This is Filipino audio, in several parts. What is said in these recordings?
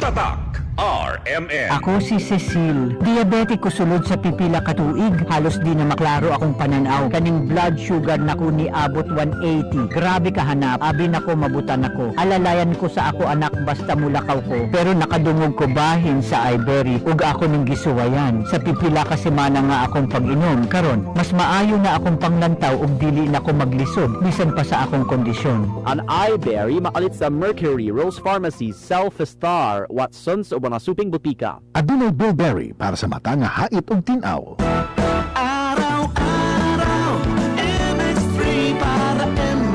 Tatak RMN. Ako si Cecile. Diabetiko sulod sa pipila katuig. Halos di na maklaro akong pananaw. Kaning blood sugar nako ni abot 180. Grabe kahanap. Abi nako mabutan ako. Alalayan ko sa ako anak basta mulakaw ko. Pero nakadungog ko bahin sa Ibery. Ug ako ning gisuwayan. Sa pipila ka semana nga akong pag-inom. Karon, mas maayo na akong panglantaw ug dili na ko maglisod. Bisan pa sa akong kondisyon. Ang Ibery makalit sa Mercury, Rose Pharmacy, Self-Star, Watsons o mga suping butika. Adunay bilberry para sa mata nga hait ug tin-aw. Araw-araw, MX3 para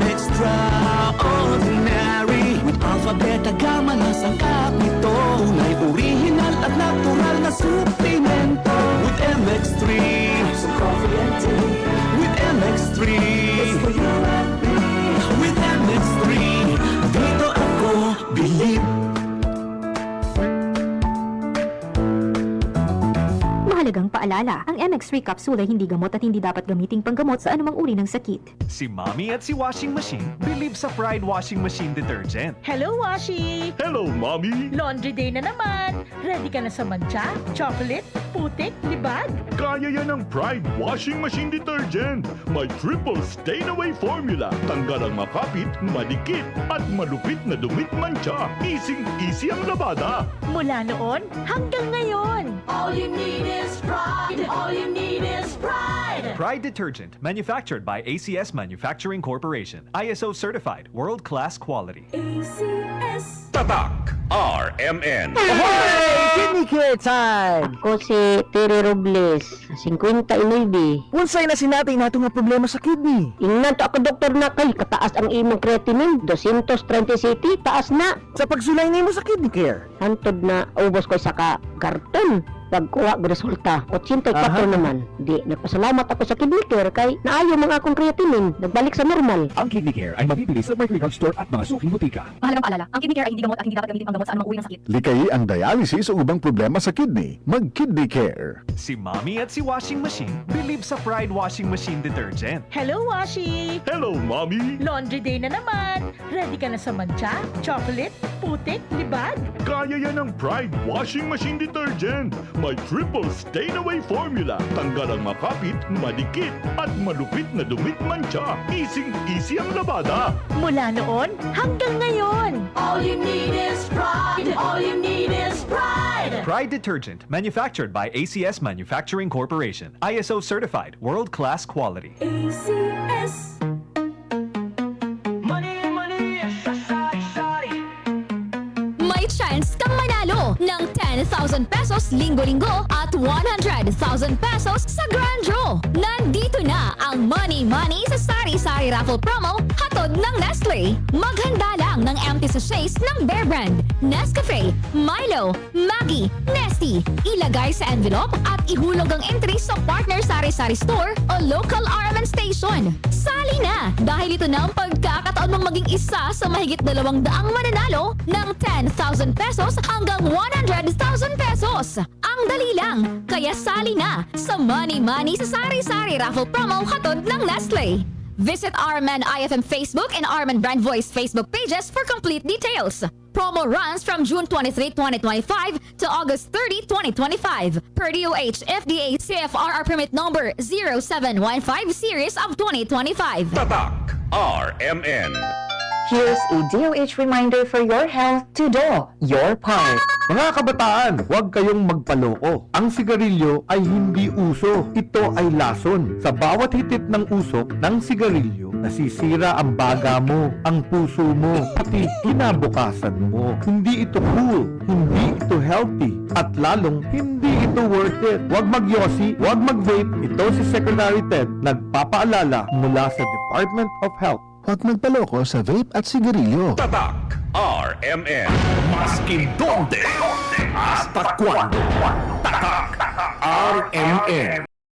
extraordinary. With alpha, beta, gamma na sangkap nito. Tunay, original at natural na suplemento. With MX3, some coffee and tea. With MX3, it's for you and me. With MX3, dito ako believe. Mahalagang paalala, ang MX3 capsule ay hindi gamot at hindi dapat gamiting panggamot sa anumang uri ng sakit. Si Mommy at si Washing Machine believe sa Pride Washing Machine Detergent. Hello, Washi! Hello, Mommy! Laundry day na naman! Ready ka na sa mancha, chocolate, putik, libag? Kaya yan ang Pride Washing Machine Detergent. May triple stain-away formula. Tanggal ang makapit, madikit, at malupit na dumit mancha. Easy ang labada. Mula noon hanggang ngayon! All you need is pride. All you need is pride. Pride Detergent, manufactured by ACS Manufacturing Corporation. ISO certified, world-class quality. ACS. Tatak RMN. Kidney care time! Ako si Terry Robles, 59. Unsay na sinatay nato nga problema sa kidney? Ingnan to ako doktor na kay kataas ang imong creatinine, 230 city, taas na. Sa pagsulay nimo sa kidney care. Hantod na ubos ko sa karton. Pagkuha ng resulta, 84 naman. Di, nagpasalamat ako sa kidney care kay naayo mga akong creatinine, nagbalik sa normal. Ang Kidney Care ay mabibili sa Mercury Drug Store at mga suking butika. Mahalagang paalala, ang kidney care ay hindi gamot at hindi dapat gamitin panggamot sa anumang uri ng sakit. Likayi ang dialysis o ubang problema sa kidney. Mag-Kidney Care. Si Mommy at si Washing Machine believe sa Pride Washing Machine Detergent. Hello, Washi! Hello, Mommy! Laundry day na naman! Ready ka na sa mancha, chocolate, putik, libag? Kaya yan ang Pride Washing Machine Detergent. May triple stain-away formula. Tanggal ang makapit, madikit, at malupit na dumit mancha. Easy ang labada. Mula noon hanggang ngayon! All you need is pride. All you need is pride. Pride Detergent, manufactured by ACS Manufacturing Corporation. ISO certified, world-class quality. ACS. Money, shawty. May chance kang manalo ng 10,000 pesos linggo-linggo at 100,000 pesos sa Grand Draw. Nandito na ang Money Money sa Sari-Sari Raffle Promo hatod ng Nestle. Maghanda lang ng empty sachets ng Bear Brand, Nescafe, Milo, Maggi, Nesty. Ilagay sa envelope at ihulog ang entry sa partner Sari-Sari Store o local RMN station. Sali na dahil ito na ang pagkakataon mong maging isa sa mahigit 200 mananalo ng 10,000 pesos hanggang 100,000 pesos. Ang dali lang, kaya sali na sa Money Money sa Sari-Sari Raffle Promo hatod ng Nestle. Visit RMN IFM Facebook and RMN Brand Voice Facebook pages for complete details. Promo runs from June 23, 2025 to August 30, 2025. Per DOH FDA CFRR permit number 0715 series of 2025. Tatak RMN. Here's a DOH reminder for your health to do your part. Mga kabataan, huwag kayong magpaloko. Ang sigarilyo ay hindi uso. Ito ay lason. Sa bawat hitit ng usok ng sigarilyo, nasisira ang baga mo, ang puso mo, pati kinabukasan mo. Hindi ito cool, hindi ito healthy, at lalong hindi ito worth it. Huwag magyosi, huwag mag-vape. Ito si Secretary Ted, nagpapaalala mula sa Department of Health. Huwag magpaloko sa vape at sigarilyo. Tatak RMN. Maskin donde hasta cuando. Tatak RMN.